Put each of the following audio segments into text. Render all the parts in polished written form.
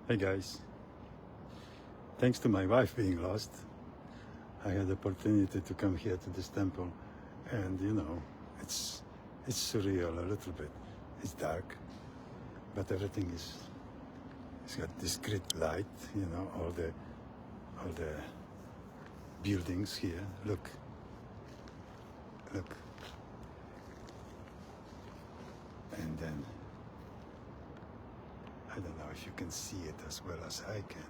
Hey guys, thanks to my wife being lost, I had the opportunity to come here to this temple, and you know, it's surreal a little bit. It's dark, but everything it's got discrete light. You know, all the buildings here. Look, and then I don't know if you can see it as well as I can,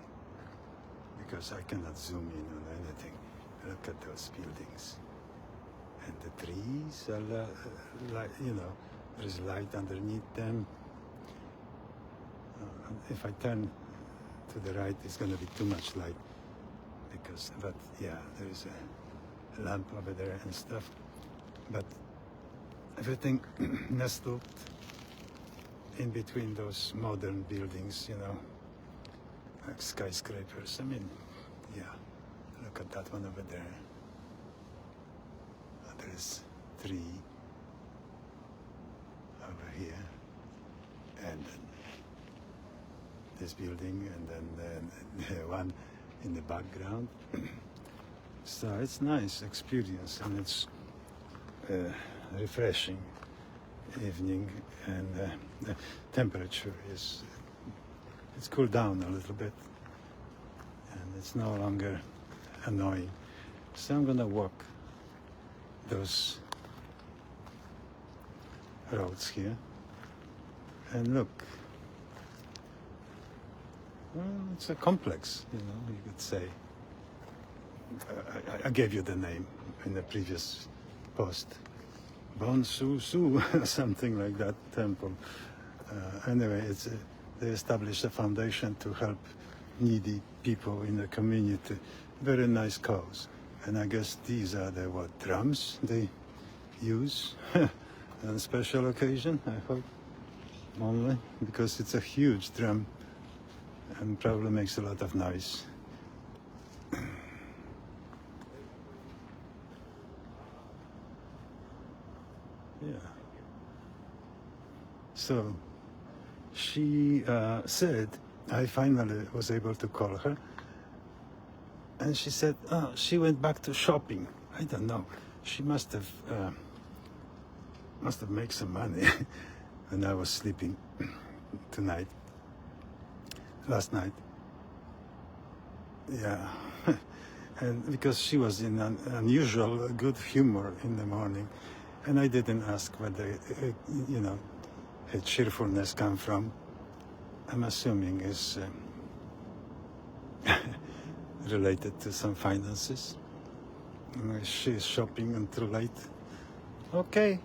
because I cannot zoom in on anything. Look at those buildings. And the trees are like, you know, there's light underneath them. If I turn to the right, it's going to be too much light. But yeah, there is a lamp over there and stuff. But everything nestled in between those modern buildings, you know, like skyscrapers. I mean, yeah, look at that one over there. There's 3 over here, and then this building, and then the one in the background. So it's nice experience, and it's refreshing evening, and the temperature it's cooled down a little bit, and it's no longer annoying. So I'm gonna walk those roads here and look. Well, it's a complex, you know, you could say. I gave you the name in the previous post. Bon Su Su, something like that temple. Anyway, they established a foundation to help needy people in the community. Very nice cause. And I guess these are the drums they use on a special occasion, I hope, only, because it's a huge drum and probably makes a lot of noise. Yeah. So she said, I finally was able to call her, and she said, oh, she went back to shopping. I don't know. She must have made some money when I was sleeping last night. Yeah. And because she was in an unusual good humor in the morning, and I didn't ask where you know, her cheerfulness come from. I'm assuming it's related to some finances. She's shopping until late. Okay.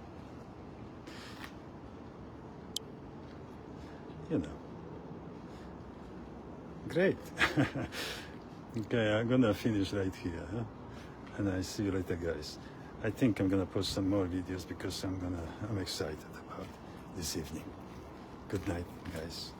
You know. Great. Okay, I'm gonna finish right here, huh? And I see you later, guys. I think I'm gonna post some more videos because I'm excited about this evening. Good night, guys.